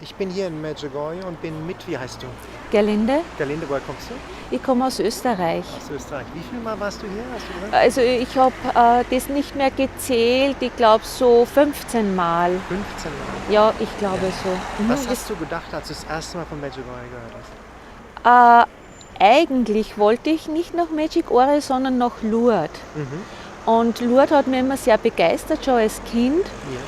Ich bin hier in Medjugorje und bin mit, wie heißt du? Gerlinde. Gerlinde, woher kommst du? Ich komme aus Österreich. Aus Österreich. Wie viel Mal warst du hier, hast du gesagt? Also ich habe das nicht mehr gezählt, ich glaube so 15 Mal. 15 Mal. Ja, ich glaube so. Was Das, hast du gedacht, als du das erste Mal von Medjugorje gehört hast? eigentlich wollte ich nicht nach Medjugorje, sondern nach Lourdes. Und Lourdes hat mich immer sehr begeistert, schon als Kind. Ja.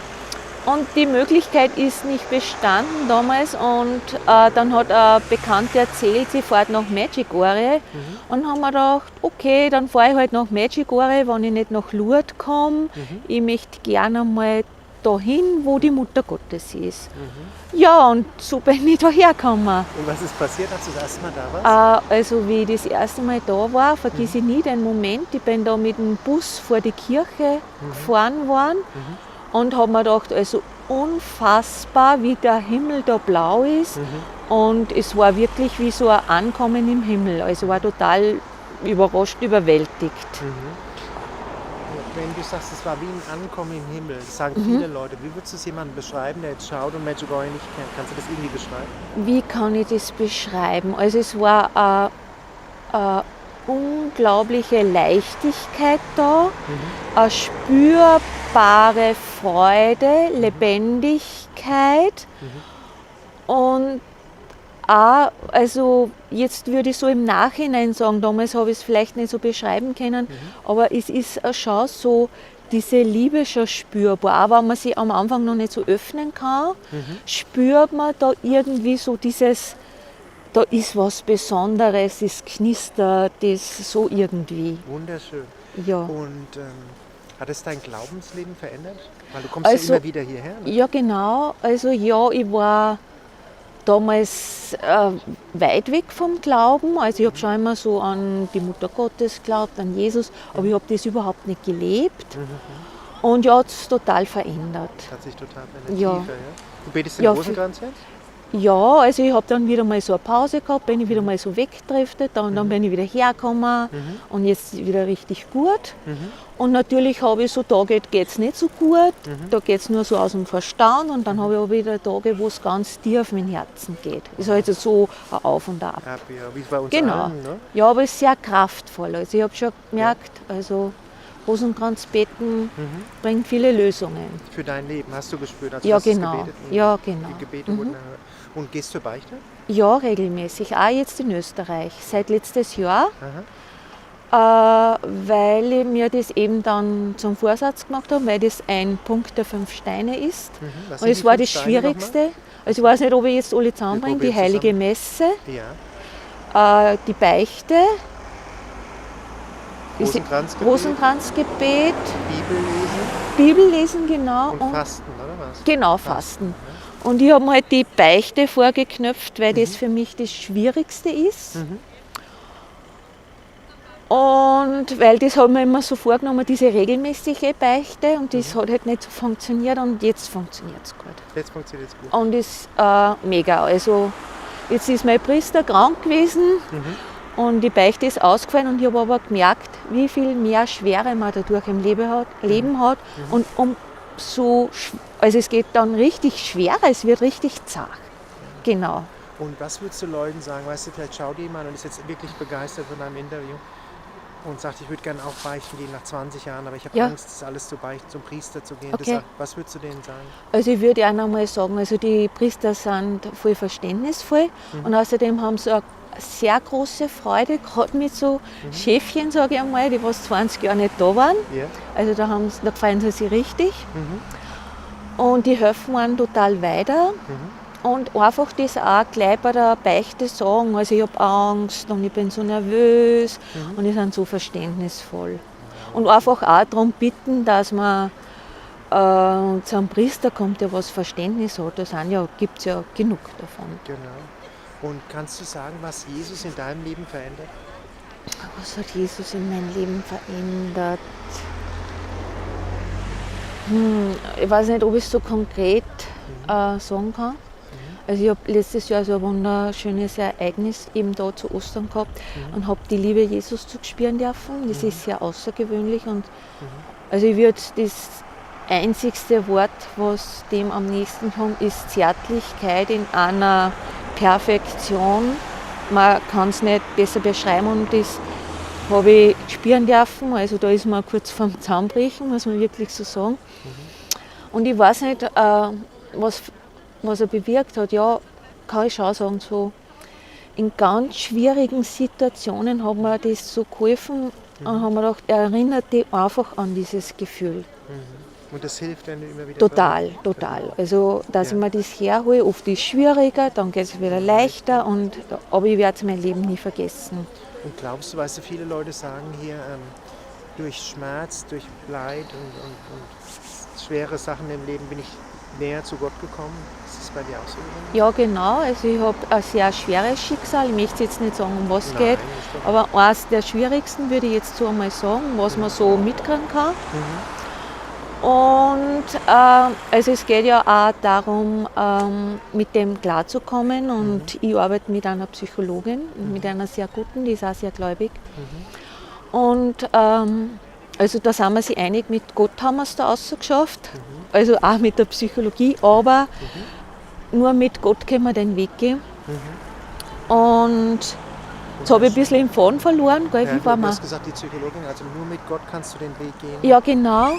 Und die Möglichkeit ist nicht bestanden damals und dann hat eine Bekannte erzählt, sie fährt nach Medjugorje und haben wir gedacht, okay, dann fahre ich halt nach Medjugorje, wenn ich nicht nach Lourdes komme. Ich möchte gerne mal dahin, wo die Mutter Gottes ist. Ja, und so bin ich da hergekommen. Und was ist passiert, als du das erste Mal da warst? Also wie ich das erste Mal da war, vergesse ich nie den Moment. Ich bin da mit dem Bus vor die Kirche gefahren worden. Und habe mir gedacht, also unfassbar, wie der Himmel da blau ist. Und es war wirklich wie so ein Ankommen im Himmel. Also ich war total überrascht, überwältigt. Wenn du sagst, es war wie ein Ankommen im Himmel, das sagen viele Leute. Wie würdest du es jemandem beschreiben, der jetzt schaut und Medjugorje nicht kennt? Kannst du das irgendwie beschreiben? Wie kann ich das beschreiben? Also es war eine unglaubliche Leichtigkeit da, eine spürbare Freude, Lebendigkeit und auch, also jetzt würde ich so im Nachhinein sagen, damals habe ich es vielleicht nicht so beschreiben können, aber es ist schon so, diese Liebe schon spürbar, auch wenn man sie am Anfang noch nicht so öffnen kann, spürt man da irgendwie so dieses, da ist was Besonderes, es knistert, das so irgendwie. Wunderschön. Ja. Und hat es dein Glaubensleben verändert? Weil du kommst ja immer wieder hierher. Ne? Ja, genau. Also ja, ich war damals weit weg vom Glauben. Also ich habe schon immer so an die Mutter Gottes geglaubt, an Jesus, aber ich habe das überhaupt nicht gelebt. Und ja, hat es total verändert. Das hat sich total verändert. Ja. Tiefer, ja? Du betest den Ja, Rosenkranz jetzt? Ja, also ich habe dann wieder mal so eine Pause gehabt, bin ich wieder mal so weggedriftet, dann bin ich wieder hergekommen und jetzt wieder richtig gut. Und natürlich habe ich so Tage, geht es nicht so gut, da geht es nur so aus dem Verstand und dann habe ich auch wieder Tage, wo es ganz tief mit dem Herzen geht. Ist also so ein Auf und Ab. Ja, wie es bei uns Genau. allen, ne? Ja, aber es ist sehr kraftvoll. Also ich habe schon gemerkt, also Rosenkranzbeten bringt viele Lösungen. Für dein Leben hast du gespürt, als Ja, du hast genau. gebetet? Ja, genau. Die Gebete wurden erhört. Und gehst du zur Beichte? Ja, regelmäßig. Auch jetzt in Österreich. Seit letztes Jahr. Weil ich mir das eben dann zum Vorsatz gemacht habe, weil das ein Punkt der 5 Steine ist. Und es war das Schwierigste. Also ich weiß nicht, ob ich jetzt alle zusammenbringe. Die Heilige Messe, Ja. die Beichte, Rosenkranzgebet, Bibel lesen Bibellesen, genau. und Fasten, oder was? Genau, Fasten. Und ich habe mir halt die Beichte vorgeknöpft, weil das für mich das Schwierigste ist. Und weil das habe ich mir immer so vorgenommen, diese regelmäßige Beichte, und das hat halt nicht so funktioniert und jetzt funktioniert es gut. Jetzt funktioniert es gut. Und ist mega. Also jetzt ist mein Priester krank gewesen und die Beichte ist ausgefallen und ich habe aber gemerkt, wie viel mehr Schwere man dadurch im Leben hat und also es geht dann richtig schwerer, es wird richtig zart. Genau. Und was würdest du Leuten sagen? Weißt du, vielleicht schaut jemand und ist jetzt wirklich begeistert von deinem Interview und sagt, ich würde gerne auch beichten gehen nach 20 Jahren, aber ich habe Angst, das alles zu beichten, zum Priester zu gehen. Okay. Was würdest du denen sagen? Also ich würde auch noch mal sagen, also die Priester sind voll verständnisvoll und außerdem haben sie eine sehr große Freude, gerade mit so Schäfchen, sage ich einmal, die was 20 Jahre nicht da waren. Ja. Also da gefallen sie sich richtig. Und die helfen einem total weiter. Und einfach das auch gleich bei der Beichte sagen, also ich habe Angst und ich bin so nervös und die sind so verständnisvoll. Und einfach auch darum bitten, dass man zu einem Priester kommt, der was Verständnis hat. Da gibt es ja genug davon. Genau. Und kannst du sagen, was Jesus in deinem Leben verändert? Was hat Jesus in meinem Leben verändert? Ich weiß nicht, ob ich es so konkret sagen kann. Also ich habe letztes Jahr so ein wunderschönes Ereignis eben da zu Ostern gehabt und habe die Liebe Jesus zu spüren dürfen. Das ist sehr außergewöhnlich und also ich würde das einzigste Wort, was dem am nächsten kommt, ist Zärtlichkeit in einer Perfektion. Man kann es nicht besser beschreiben und das habe ich spüren dürfen. Also da ist man kurz vorm Zusammenbrechen, muss man wirklich so sagen. Und ich weiß nicht, was er bewirkt hat. Ja, kann ich schon sagen, so in ganz schwierigen Situationen hat mir das so geholfen und haben wir gedacht, erinnert dich einfach an dieses Gefühl. Und das hilft, wenn du immer wieder... Total. Also, dass ich mir das herhole, oft ist es schwieriger, dann geht es wieder leichter, aber ich werde es mein Leben nie vergessen. Und glaubst du, weißt du, viele Leute sagen hier, durch Schmerz, durch Leid und schwere Sachen im Leben bin ich näher zu Gott gekommen. Ist das bei dir auch so? Ja, genau. Also ich habe ein sehr schweres Schicksal. Ich möchte jetzt nicht sagen, um was es geht, aber eines der schwierigsten würde ich jetzt so einmal sagen, was man so mitkriegen kann. Und also es geht ja auch darum, mit dem klarzukommen und ich arbeite mit einer Psychologin, mit einer sehr guten, die ist auch sehr gläubig. Und also da sind wir sich einig, mit Gott haben wir es da rausgeschafft, also auch mit der Psychologie, aber nur mit Gott können wir den Weg gehen. Und jetzt habe ich ein bisschen den Faden verloren. Gell? Ja, du hast gesagt, die Psychologin, also nur mit Gott kannst du den Weg gehen. Ja, genau.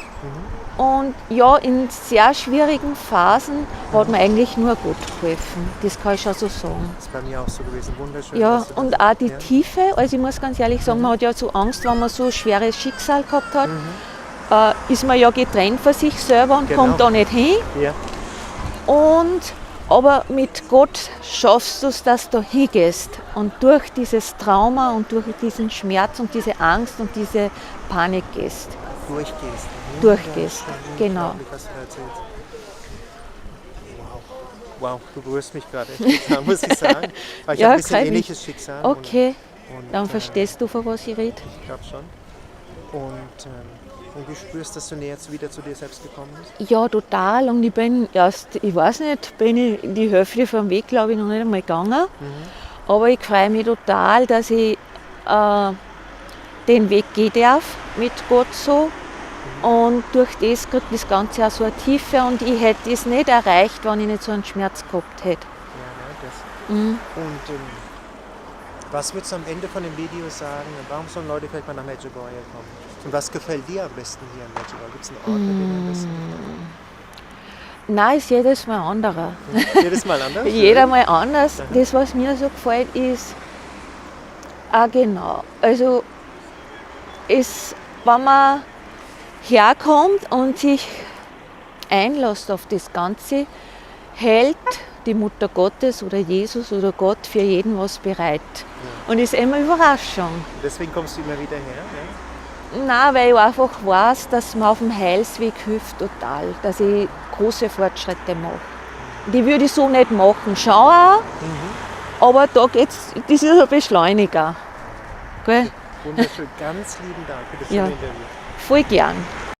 Und ja, in sehr schwierigen Phasen hat mir eigentlich nur Gott geholfen. Das kann ich schon so sagen. Das ist bei mir auch so gewesen, wunderschön. Ja, und auch die Tiefe, also ich muss ganz ehrlich sagen, man hat ja so Angst, wenn man so ein schweres Schicksal gehabt hat, ist man ja getrennt von sich selber und kommt da nicht hin. Ja. Aber mit Gott schaffst du es, dass du hingehst und durch dieses Trauma und durch diesen Schmerz und diese Angst und diese Panik gehst. Durchgehst, genau. Was du erzählst. Wow, du berührst mich gerade, muss ich sagen. Weil ich habe ein bisschen ähnliches Schicksal. Okay, dann verstehst du, von was ich rede. Ich glaube schon. Und du spürst, dass du näher wieder zu dir selbst gekommen bist? Ja, total. Und ich bin erst, ich weiß nicht, bin ich die Hälfte vom Weg, glaube ich, noch nicht einmal gegangen. Aber ich freue mich total, dass ich den Weg gehen darf mit Gott so. Und durch das kriegt das Ganze auch so eine Tiefe und ich hätte es nicht erreicht, wenn ich nicht so einen Schmerz gehabt hätte. Ja, Und was würdest du am Ende von dem Video sagen, warum sollen Leute vielleicht mal nach Medjugorje kommen? Und was gefällt dir am besten hier in Medjugorje? Gibt es einen Ort, bei dem du am besten gefällt? Nein, ist jedes Mal anderer. Jedes Mal anders? Jeder Mal anders. Das, was mir so gefällt, ist genau. Also, wenn man herkommt und sich einlässt auf das Ganze, hält die Mutter Gottes oder Jesus oder Gott für jeden was bereit. Und ist immer Überraschung. Deswegen kommst du immer wieder her? Ja? Nein, weil ich einfach weiß, dass mir auf dem Heilsweg hilft total, dass ich große Fortschritte mache. Die würde ich so nicht machen, schon auch, aber da geht's, das ist ein Beschleuniger. Gell? Wunderschön, ganz lieben Dank für das schöne Interview. Voll gern.